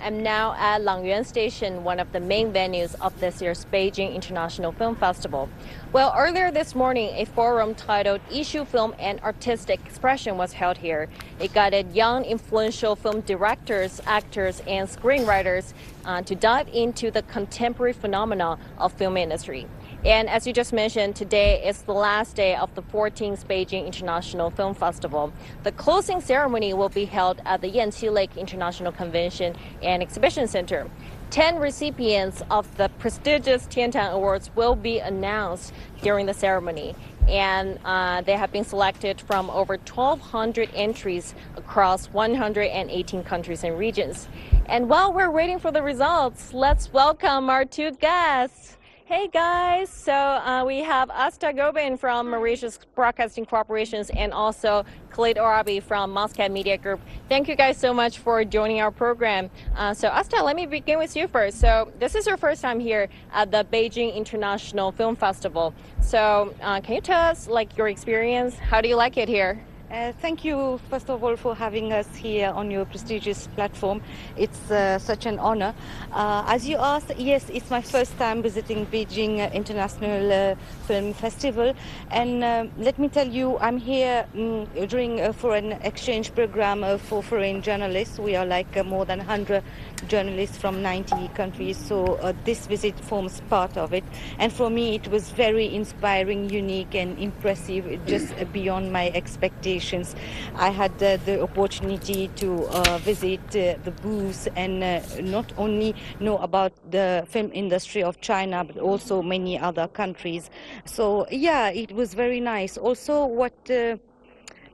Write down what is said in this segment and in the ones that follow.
am now at Lanyou Station, one of the main venues of this year's Beijing International Film Festival. Well, earlier this morning, a forum titled Issue Film and Artistic Expression was held here. It guided young, influential film directors, actors, and screenwriters to dive into the contemporary phenomena of film industry. And as you just mentioned, today is the last day of the 14th Beijing International Film Festival. The closing ceremony will be held at the Yanqi Lake International Convention and Exhibition Center. 10 recipients of the prestigious Tiantan Awards will be announced during the ceremony. And they have been selected from over 1,200 entries across 118 countries and regions. And while we're waiting for the results, let's welcome our two guests. Hey guys, so we have Asta Gobin from Mauritius Broadcasting Corporations and also Khalid Orabi from Muscat Media Group. Thank you guys so much for joining our program. So Asta, let me begin with you first. So this is your first time here at the Beijing International Film Festival. So can you tell us your experience? How do you like it here? Thank you, first of all, for having us here on your prestigious platform. It's such an honor. As you asked, yes, it's my first time visiting Beijing International Film Festival. And let me tell you, I'm here for an exchange program for foreign journalists. We are more than 100 journalists from 90 countries. So this visit forms part of it. And for me, it was very inspiring, unique, and impressive, just beyond my expectations. I had the opportunity to visit the booths and not only know about the film industry of China, but also many other countries. So yeah, it was very nice. Also, what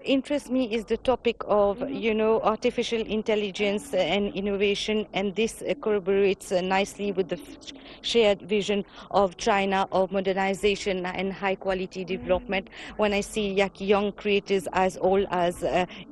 interests me is the topic of artificial intelligence and innovation, and this corroborates nicely with the shared vision of China of modernization and high quality development. When I see young creators as old as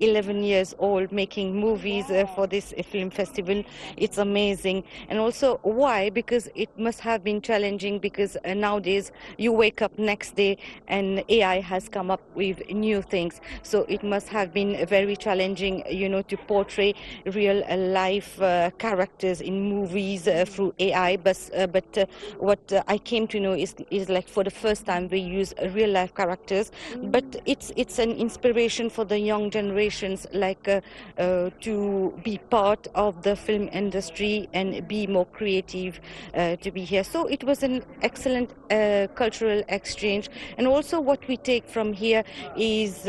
11 years old making movies for this film festival, it's amazing. And also why? Because it must have been challenging, because nowadays you wake up next day and AI has come up with new things. So it must have been very challenging, to portray real life characters in movies through AI. But what I came to know is for the first time we use real life characters. But it's an inspiration for the young generations, to be part of the film industry and be more creative to be here. So it was an excellent cultural exchange. And also what we take from here is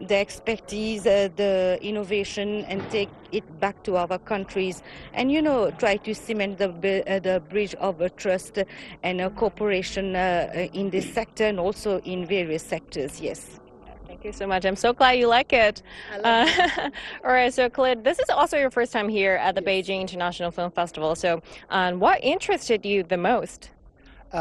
the expertise, the innovation, and take it back to our countries, and try to cement the bridge of trust and cooperation in this sector and also in various sectors. Yes. Thank you so much. I'm so glad you like it. All right, so Khalid, this is also your first time here at the Beijing International Film Festival. So what interested you the most?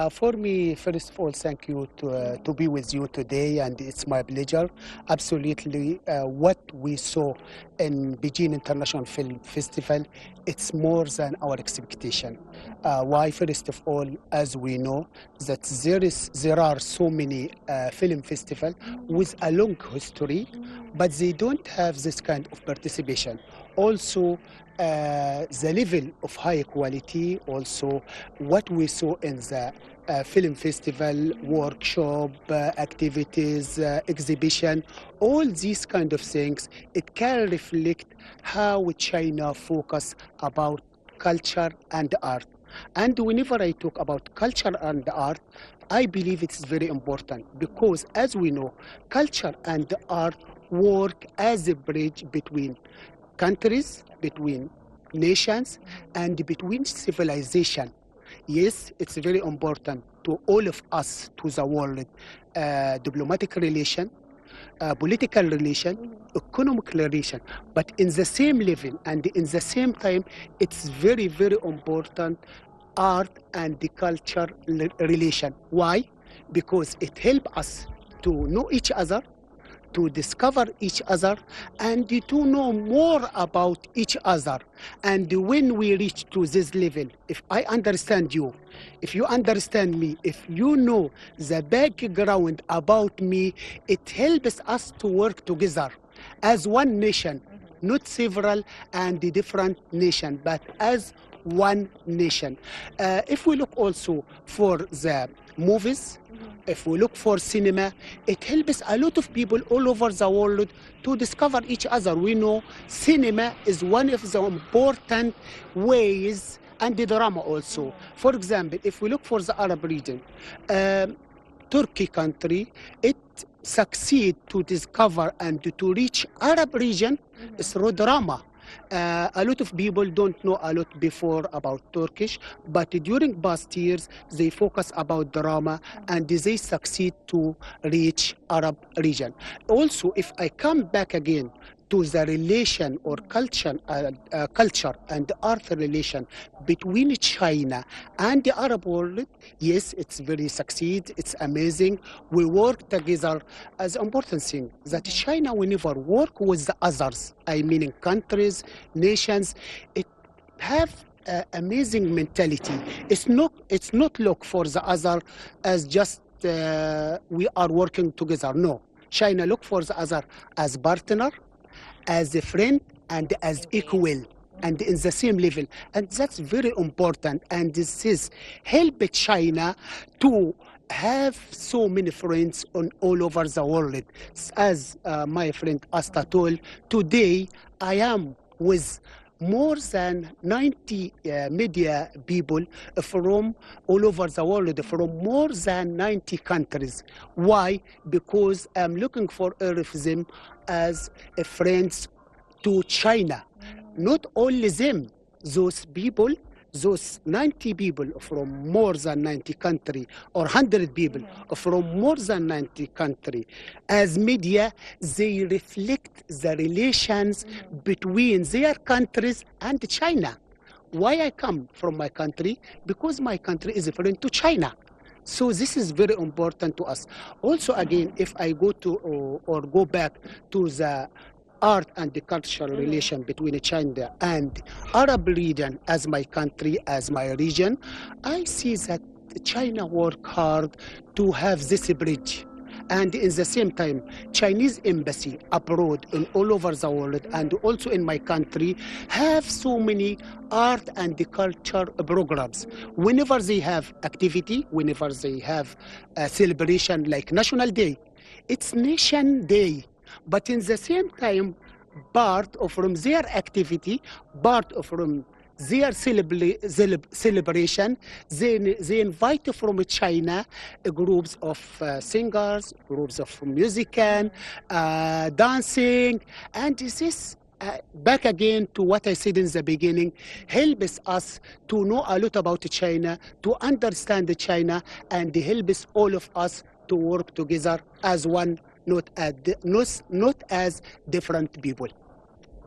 For me, first of all, thank you to be with you today, and it's my pleasure. Absolutely, what we saw in Beijing International Film Festival, it's more than our expectation. Why? First of all, as we know, that there are so many film festivals with a long history, but they don't have this kind of participation. Also, the level of high quality, also what we saw in the film festival, workshop, activities, exhibition, all these kind of things, it can reflect how China focus about culture and art. And whenever I talk about culture and art, I believe it's very important, because as we know, culture and art work as a bridge between countries, between nations, and between civilization. Yes, it's very important to all of us, to the world, diplomatic relation, political relation, economic relation, but in the same level and in the same time, it's very, very important art and the culture relation. Why? Because it helps us to know each other, to discover each other, and to know more about each other. And when we reach to this level, if I understand you, if you understand me, if you know the background about me, it helps us to work together as one nation, not several and the different nation, but as one nation. If we look also for the movies, if we look for cinema, it helps a lot of people all over the world to discover each other. We know cinema is one of the important ways, and the drama also. For example, if we look for the Arab region, Turkey country, it succeed to discover and to reach Arab region through drama. A lot of people don't know a lot before about Turkish, but during past years they focus about drama and they succeed to reach Arab region. Also, if I come back again to the relation or culture and art relation between China and the Arab world, yes, it's very succeed, it's amazing. We work together as important thing that China will never work with the others. I mean in countries, nations, it have amazing mentality. It's not look for the other as just we are working together. No, China look for the other as partner, as a friend, and as equal, and in the same level. And that's very important. And this is help China to have so many friends on all over the world. As my friend Asta told, today I am with more than 90 media people from all over the world, from more than 90 countries. Why? Because I'm looking for all of them as friends to China. Not only them, those people, those 90 people from more than 90 countries, or 100 people from more than 90 countries, as media, they reflect the relations between their countries and China. Why I come from my country? Because my country is a friend to China. So this is very important to us. Also, again, if I go to or go back to the art and the cultural relation between China and Arab region as my country, as my region, I see that China work hard to have this bridge. And in the same time, Chinese embassy abroad and all over the world and also in my country have so many art and the culture programs. Whenever they have activity, whenever they have a celebration like National Day, it's Nation Day. But in the same time, part of from their activity, part of from their celebration, they invite from China groups of singers, groups of musicians, dancing, and this is back again to what I said in the beginning, helps us to know a lot about China, to understand China, and helps all of us to work together as one, not as different people.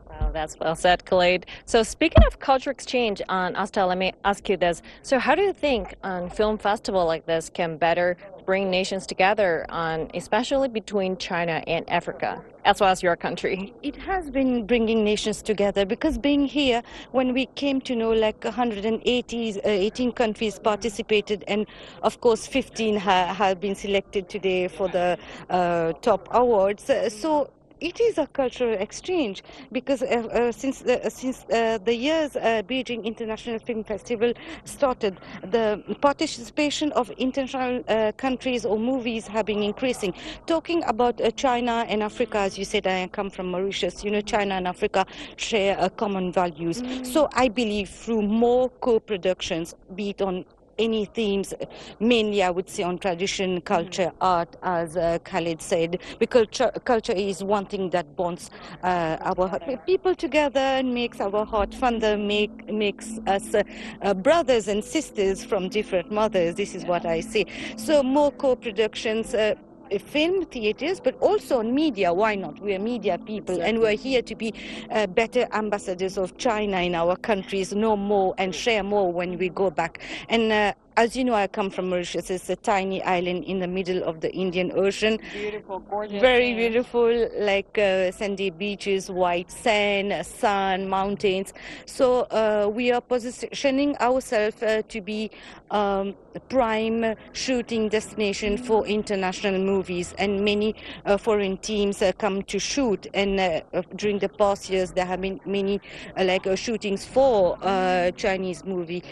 Wow, that's well said, Khalid. So speaking of culture exchange, Asta, let me ask you this. So how do you think a film festival like this can better bring nations together, especially between China and Africa, as well as your country? It has been bringing nations together because being here, when we came to know like 18 countries participated, and of course 15 have been selected today for the top awards. So it is a cultural exchange because since the years Beijing International Film Festival started, the participation of international countries or movies have been increasing. Talking about China and Africa, as you said, I come from Mauritius. You know, China and Africa share common values. So I believe through more co-productions, be it on any themes, mainly I would say on tradition, culture, art, as Khalid said, because culture is one thing that bonds our people together and makes our heart fonder, makes us brothers and sisters from different mothers. This is what I say. So more co-productions, film theaters, but also on media. Why not? We are media people, and we're here to be better ambassadors of China in our countries, know more and share more when we go back. And as you know, I come from Mauritius. It's a tiny island in the middle of the Indian Ocean. Beautiful, gorgeous. Very beautiful, like sandy beaches, white sand, sun, mountains. So we are positioning ourselves to be prime shooting destination for international movies, and many foreign teams come to shoot. And during the past years, there have been many shootings for Chinese movie.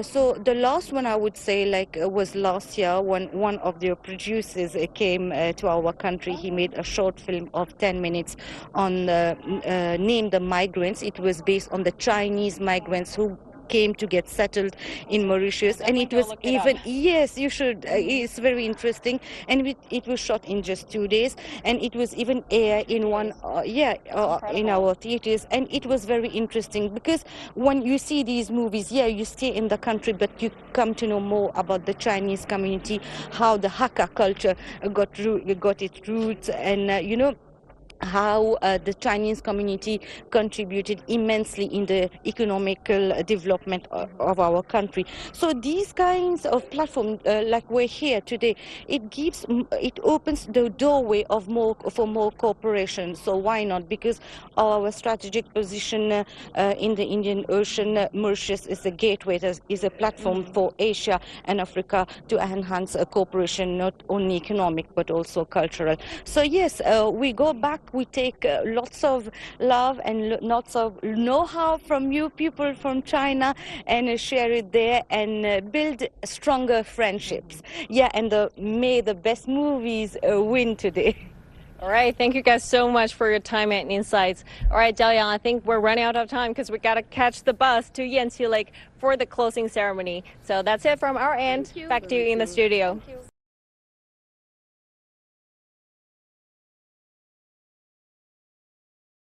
So the last one I would say was last year when one of the producers came to our country. He made a short film of 10 minutes on named The Migrants. It was based on the Chinese migrants who came to get settled in Mauritius, and it was even yes, you should. It's very interesting, and it was shot in just 2 days, and it was even aired in in our theaters, and it was very interesting because when you see these movies, you stay in the country, but you come to know more about the Chinese community, how the Hakka culture got its roots, and how the Chinese community contributed immensely in the economical development of our country. So these kinds of platforms, like we're here today, it opens the doorway for more cooperation. So why not? Because our strategic position in the Indian Ocean, Mauritius is a gateway, is a platform for Asia and Africa to enhance cooperation, not only economic but also cultural. So yes, we go back. We take lots of love and lots of know-how from you people from China and share it there and build stronger friendships. And may the best movies win today. All right, thank you guys so much for your time and insights. All right, Jiayang, I think we're running out of time because we got to catch the bus to Yanqi Lake for the closing ceremony. So that's it from our end. Back to you in the studio.